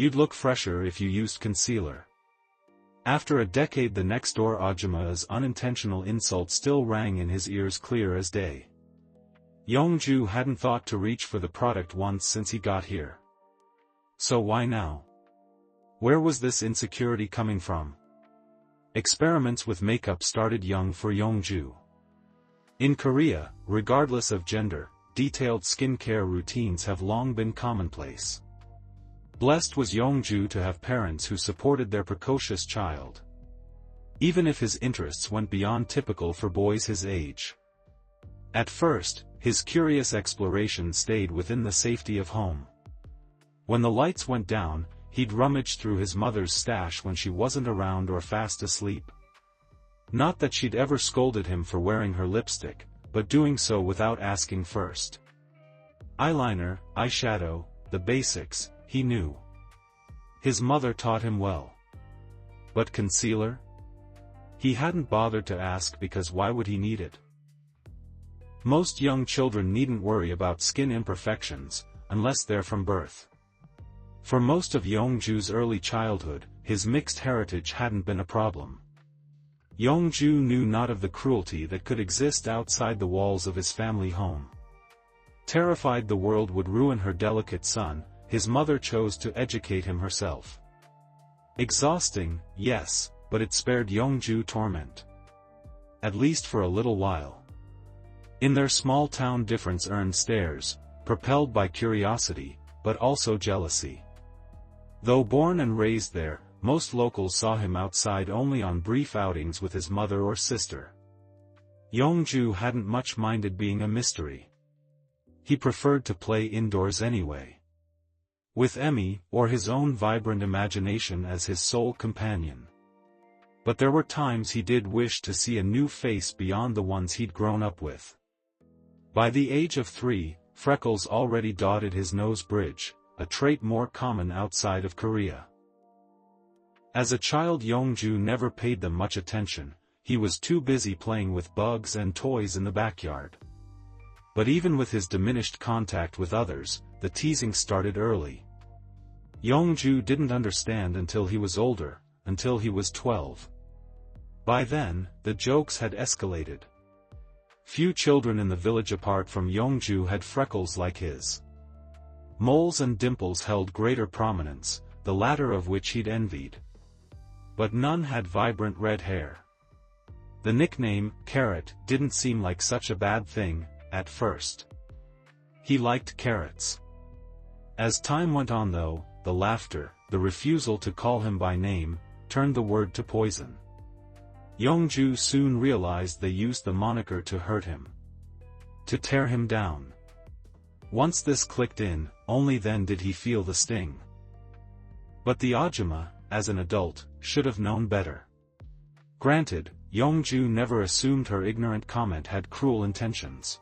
You'd look fresher if you used concealer. After a decade, the next-door Ajuma's unintentional insult still rang in his ears clear as day. Yongju hadn't thought to reach for the product once since he got here. So why now? Where was this insecurity coming from? Experiments with makeup started young for Yongju. In Korea, regardless of gender, detailed skincare routines have long been commonplace. Blessed was Yongju to have parents who supported their precocious child, even if his interests went beyond typical for boys his age. At first, his curious exploration stayed within the safety of home. When the lights went down, he'd rummage through his mother's stash when she wasn't around or fast asleep. Not that she'd ever scolded him for wearing her lipstick, but doing so without asking first. Eyeliner, eyeshadow, the basics, he knew. His mother taught him well. But concealer? He hadn't bothered to ask because why would he need it? Most young children needn't worry about skin imperfections, unless they're from birth. For most of Yongju's early childhood, his mixed heritage hadn't been a problem. Yongju knew not of the cruelty that could exist outside the walls of his family home. Terrified the world would ruin her delicate son, his mother chose to educate him herself. Exhausting, yes, but it spared Yongju torment. At least for a little while. In their small town, difference earned stares, propelled by curiosity, but also jealousy. Though born and raised there, most locals saw him outside only on brief outings with his mother or sister. Yongju hadn't much minded being a mystery. He preferred to play indoors anyway, with Emmy, or his own vibrant imagination as his sole companion. But there were times he did wish to see a new face beyond the ones he'd grown up with. By the age of 3, freckles already dotted his nose bridge, a trait more common outside of Korea. As a child, Yongju never paid them much attention, he was too busy playing with bugs and toys in the backyard. But even with his diminished contact with others, the teasing started early. Yongju didn't understand until he was older, until he was 12. By then, the jokes had escalated. Few children in the village apart from Yongju had freckles like his. Moles and dimples held greater prominence, the latter of which he'd envied. But none had vibrant red hair. The nickname, Carrot, didn't seem like such a bad thing, at first. He liked carrots. As time went on though, the laughter, the refusal to call him by name, turned the word to poison. Yongju soon realized they used the moniker to hurt him, to tear him down. Once this clicked in, only then did he feel the sting. But the Ajumma, as an adult, should have known better. Granted, Yongju never assumed her ignorant comment had cruel intentions.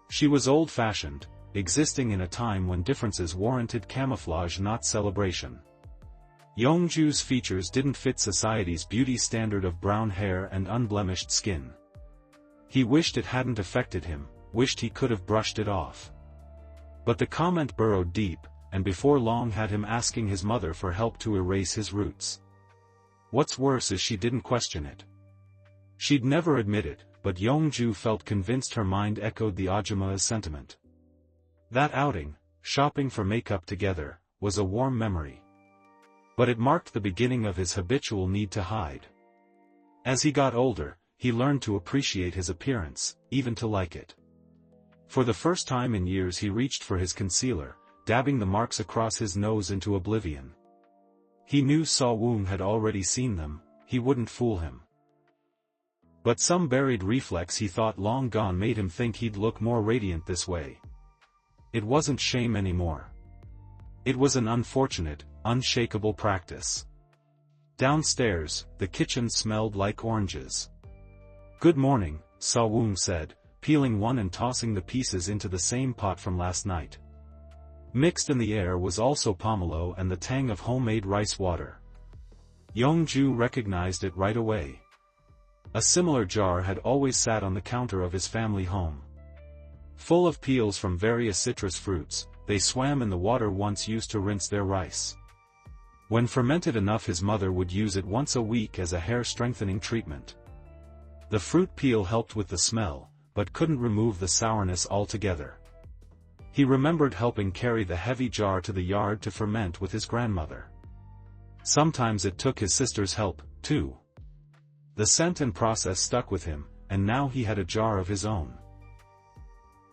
She was old-fashioned, existing in a time when differences warranted camouflage, not celebration. Yongju's features didn't fit society's beauty standard of brown hair and unblemished skin. He wished it hadn't affected him, wished he could have brushed it off. But the comment burrowed deep, and before long had him asking his mother for help to erase his roots. What's worse is she didn't question it. She'd never admit it, but Yongju felt convinced her mind echoed the Ajumma's sentiment. That outing, shopping for makeup together, was a warm memory. But it marked the beginning of his habitual need to hide. As he got older, he learned to appreciate his appearance, even to like it. For the first time in years he reached for his concealer, dabbing the marks across his nose into oblivion. He knew Sawong had already seen them, he wouldn't fool him. But some buried reflex he thought long gone made him think he'd look more radiant this way. It wasn't shame anymore. It was an unfortunate, unshakable practice. Downstairs, the kitchen smelled like oranges. "Good morning," Sawong said, peeling one and tossing the pieces into the same pot from last night. Mixed in the air was also pomelo and the tang of homemade rice water. Yongju recognized it right away. A similar jar had always sat on the counter of his family home. Full of peels from various citrus fruits, they swam in the water once used to rinse their rice. When fermented enough, his mother would use it once a week as a hair-strengthening treatment. The fruit peel helped with the smell, but couldn't remove the sourness altogether. He remembered helping carry the heavy jar to the yard to ferment with his grandmother. Sometimes it took his sister's help, too. The scent and process stuck with him, and now he had a jar of his own.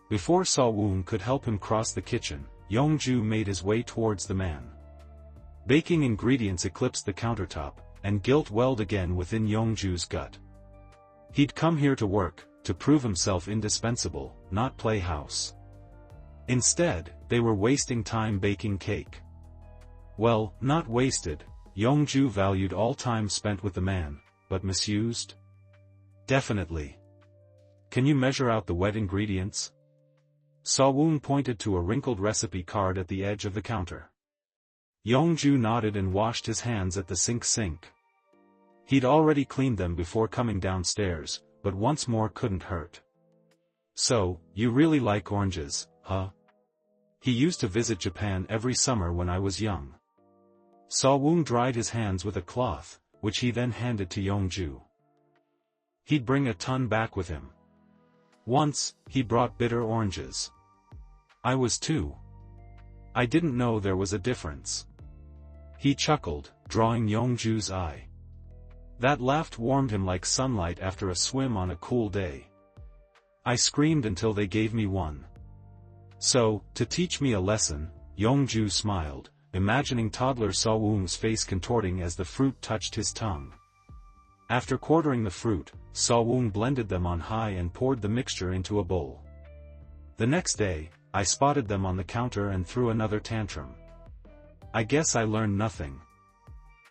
Before Sawong could help him cross the kitchen, Yongju made his way towards the man. Baking ingredients eclipsed the countertop, and guilt welled again within Yongju's gut. He'd come here to work, to prove himself indispensable, not play house. Instead, they were wasting time baking cake. Well, not wasted. Yongju valued all time spent with the man, but misused? Definitely. Can you measure out the wet ingredients? Sawong pointed to a wrinkled recipe card at the edge of the counter. Yongju nodded and washed his hands at the sink. He'd already cleaned them before coming downstairs, but once more couldn't hurt. So, you really like oranges, huh? He used to visit Japan every summer when I was young. Sawong dried his hands with a cloth, which he then handed to Yongju. He'd bring a ton back with him. Once, he brought bitter oranges. I was too. I didn't know there was a difference. He chuckled, drawing Yongju's eye. That laugh warmed him like sunlight after a swim on a cool day. I screamed until they gave me one. So, to teach me a lesson, Yongju smiled, imagining toddler Sawong's face contorting as the fruit touched his tongue. After quartering the fruit, Sawong blended them on high and poured the mixture into a bowl. The next day, I spotted them on the counter and threw another tantrum. I guess I learned nothing.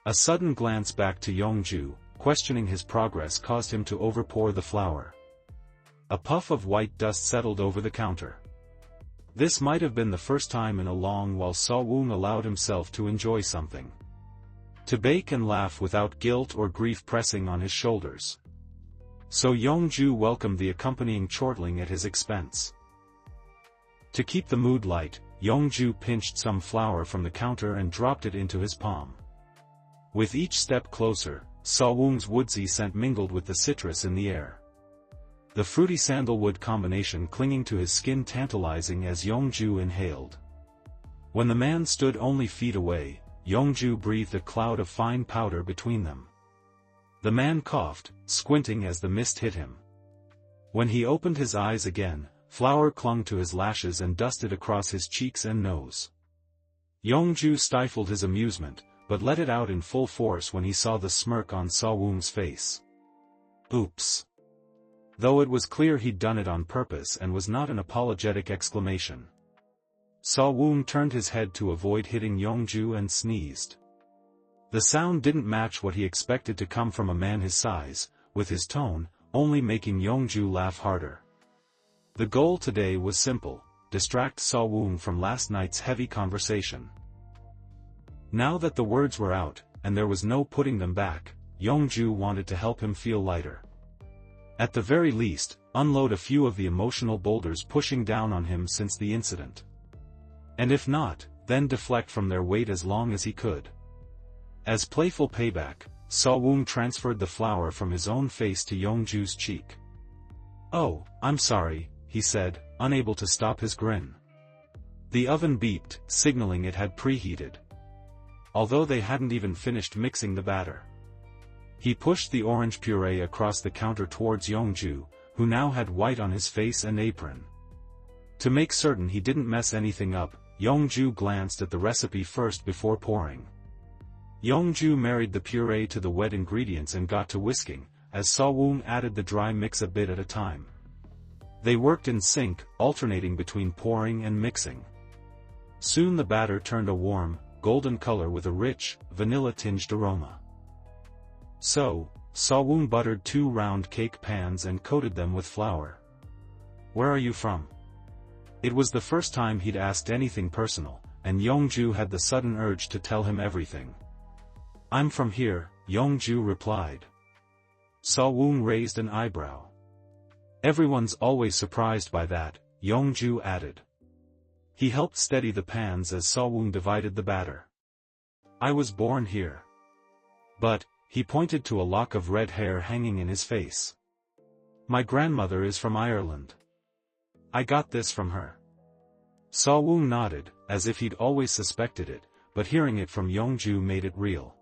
A sudden glance back to Yongju, questioning his progress, caused him to overpour the flour. A puff of white dust settled over the counter. This might have been the first time in a long while Sawong allowed himself to enjoy something. To bake and laugh without guilt or grief pressing on his shoulders. So Yongju welcomed the accompanying chortling at his expense. To keep the mood light, Yongju pinched some flour from the counter and dropped it into his palm. With each step closer, Sawong's woodsy scent mingled with the citrus in the air. The fruity sandalwood combination clinging to his skin tantalizing as Yongju inhaled. When the man stood only feet away, Yongju breathed a cloud of fine powder between them. The man coughed, squinting as the mist hit him. When he opened his eyes again, flour clung to his lashes and dusted across his cheeks and nose. Yongju stifled his amusement, but let it out in full force when he saw the smirk on Sawong's face. Oops. Though it was clear he'd done it on purpose and was not an apologetic exclamation. Sawong turned his head to avoid hitting Yongju and sneezed. The sound didn't match what he expected to come from a man his size, with his tone, only making Yongju laugh harder. The goal today was simple: distract Sawong from last night's heavy conversation. Now that the words were out, and there was no putting them back, Yongju wanted to help him feel lighter. At the very least, unload a few of the emotional boulders pushing down on him since the incident. And if not, then deflect from their weight as long as he could. As playful payback, Sawong transferred the flour from his own face to Yongju's cheek. "Oh, I'm sorry," he said, unable to stop his grin. The oven beeped, signaling it had preheated. Although they hadn't even finished mixing the batter. He pushed the orange puree across the counter towards Yongju, who now had white on his face and apron. To make certain he didn't mess anything up, Yongju glanced at the recipe first before pouring. Yongju married the puree to the wet ingredients and got to whisking, as Sawong added the dry mix a bit at a time. They worked in sync, alternating between pouring and mixing. Soon the batter turned a warm, golden color with a rich, vanilla-tinged aroma. So, Sawong buttered 2 round cake pans and coated them with flour. "Where are you from?" It was the first time he'd asked anything personal, and Yongju had the sudden urge to tell him everything. "I'm from here," Yongju replied. Sawong raised an eyebrow. "Everyone's always surprised by that," Yongju added. He helped steady the pans as Sawong divided the batter. I was born here. But, he pointed to a lock of red hair hanging in his face. My grandmother is from Ireland. I got this from her. Sawong nodded, as if he'd always suspected it, but hearing it from Yongju made it real.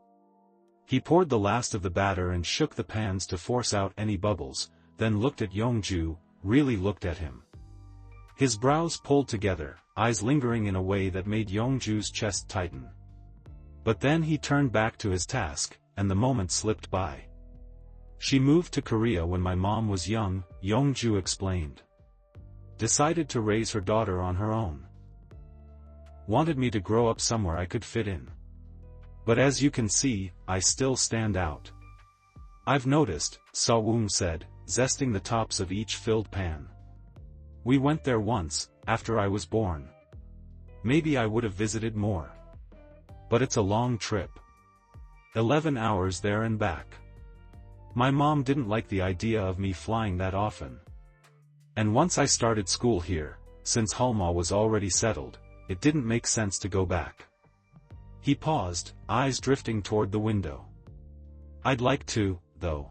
He poured the last of the batter and shook the pans to force out any bubbles, then looked at Yongju, really looked at him. His brows pulled together, eyes lingering in a way that made Yongju's chest tighten. But then he turned back to his task, and the moment slipped by. She moved to Korea when my mom was young, Yongju explained. Decided to raise her daughter on her own. Wanted me to grow up somewhere I could fit in. But as you can see, I still stand out. I've noticed, Sawong said, zesting the tops of each filled pan. We went there once, after I was born. Maybe I would have visited more. But it's a long trip. 11 hours there and back. My mom didn't like the idea of me flying that often. And once I started school here, since Halma was already settled, it didn't make sense to go back. He paused, eyes drifting toward the window. I'd like to, though.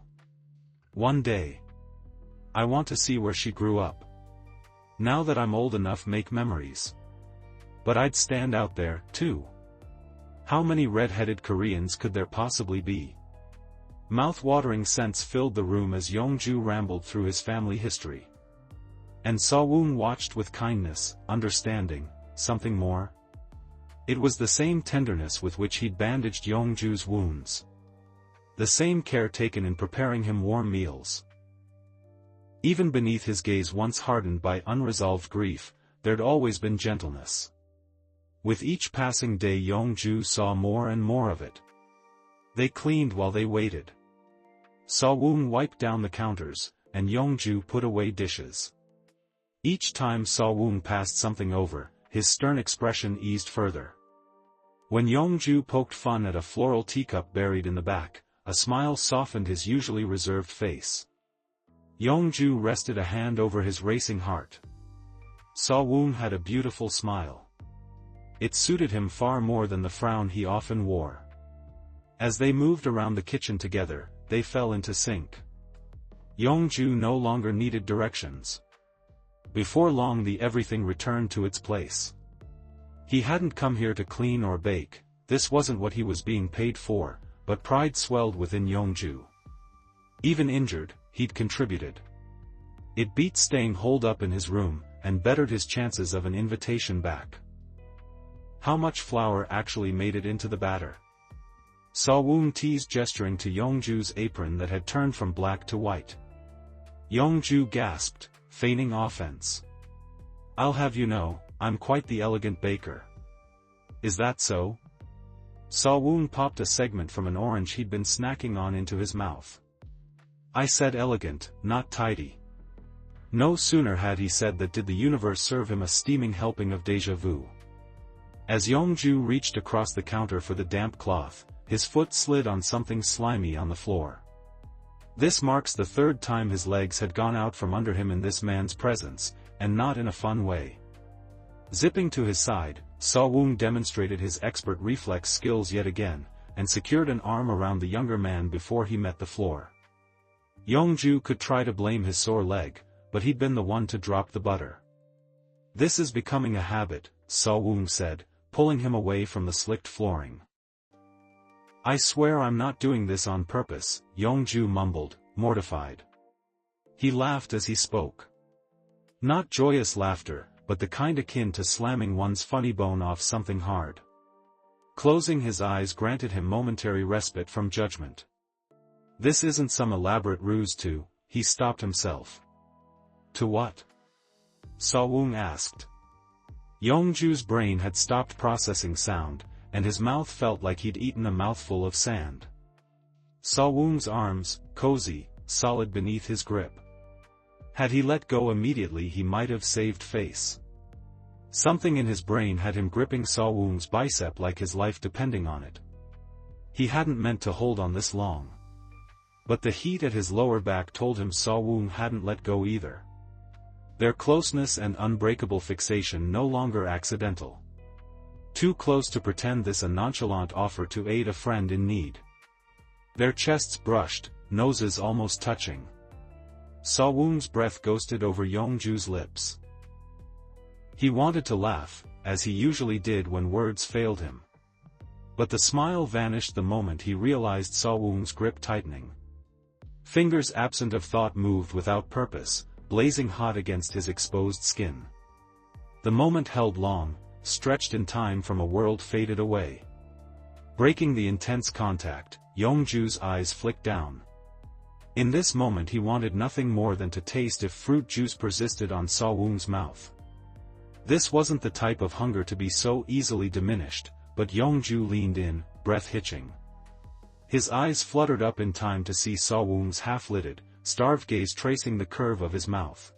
One day. I want to see where she grew up. Now that I'm old enough, make memories. But I'd stand out there, too. How many red-headed Koreans could there possibly be? Mouth-watering scents filled the room as Yongju rambled through his family history. And Sawong watched with kindness, understanding, something more. It was the same tenderness with which he'd bandaged Yongju's wounds. The same care taken in preparing him warm meals. Even beneath his gaze once hardened by unresolved grief, there'd always been gentleness. With each passing day Yongju saw more and more of it. They cleaned while they waited. Sawong wiped down the counters, and Yongju put away dishes. Each time Sawong passed something over, his stern expression eased further. When Yongju poked fun at a floral teacup buried in the back, a smile softened his usually reserved face. Yongju rested a hand over his racing heart. Sawong had a beautiful smile. It suited him far more than the frown he often wore. As they moved around the kitchen together, they fell into sync. Yongju no longer needed directions. Before long everything returned to its place. He hadn't come here to clean or bake, this wasn't what he was being paid for, but pride swelled within Yongju. Even injured, he'd contributed. It beat staying holed up in his room, and bettered his chances of an invitation back. How much flour actually made it into the batter? Sawong teased, gesturing to Yongju's apron that had turned from black to white. Yongju gasped, feigning offense. I'll have you know, I'm quite the elegant baker. Is that so? Sawong popped a segment from an orange he'd been snacking on into his mouth. I said elegant, not tidy. No sooner had he said that did the universe serve him a steaming helping of déjà vu. As Yongju reached across the counter for the damp cloth, his foot slid on something slimy on the floor. This marks the third time his legs had gone out from under him in this man's presence, and not in a fun way. Zipping to his side, Sawong demonstrated his expert reflex skills yet again, and secured an arm around the younger man before he met the floor. Yongju could try to blame his sore leg, but he'd been the one to drop the butter. This is becoming a habit, Sawong said, pulling him away from the slicked flooring. I swear I'm not doing this on purpose, Yongju mumbled, mortified. He laughed as he spoke. Not joyous laughter, but the kind akin to slamming one's funny bone off something hard. Closing his eyes granted him momentary respite from judgment. This isn't some elaborate ruse to, he stopped himself. To what? Sawong asked. Yongju's brain had stopped processing sound, and his mouth felt like he'd eaten a mouthful of sand. Sawong's arms, cozy, solid beneath his grip. Had he let go immediately he might have saved face. Something in his brain had him gripping Sawong's bicep like his life depending on it. He hadn't meant to hold on this long. But the heat at his lower back told him Sawong hadn't let go either. Their closeness and unbreakable fixation no longer accidental. too close to pretend this a nonchalant offer to aid a friend in need. Their chests brushed, noses almost touching. Sawong's breath ghosted over Yongju's lips. He wanted to laugh, as he usually did when words failed him. But the smile vanished the moment he realized Sawong's grip tightening. Fingers absent of thought moved without purpose, blazing hot against his exposed skin. The moment held long, stretched in time from a world faded away. Breaking the intense contact, Yongju's eyes flicked down. In this moment he wanted nothing more than to taste if fruit juice persisted on Sawong's mouth. This wasn't the type of hunger to be so easily diminished, but Yongju leaned in, breath hitching. His eyes fluttered up in time to see Sawong's half-lidded, starved gaze tracing the curve of his mouth.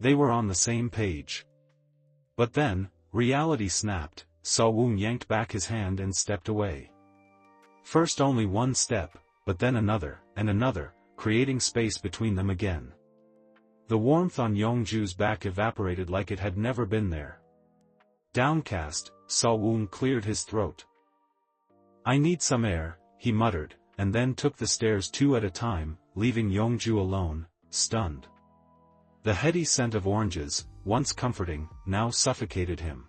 They were on the same page. But then, reality snapped. Sawong yanked back his hand and stepped away. First only one step, but then another, and another, creating space between them again. The warmth on Yongju's back evaporated like it had never been there. Downcast, Sawong cleared his throat. "I need some air," he muttered, and then took the stairs two at a time, leaving Yongju alone, stunned. The heady scent of oranges, once comforting, now suffocated him.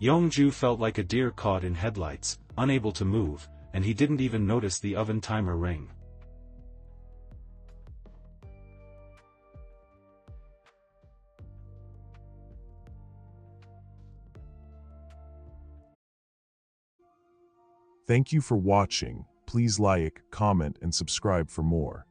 Yongju felt like a deer caught in headlights, unable to move, and he didn't even notice the oven timer ring. Thank you for watching. Please like, comment, and subscribe for more.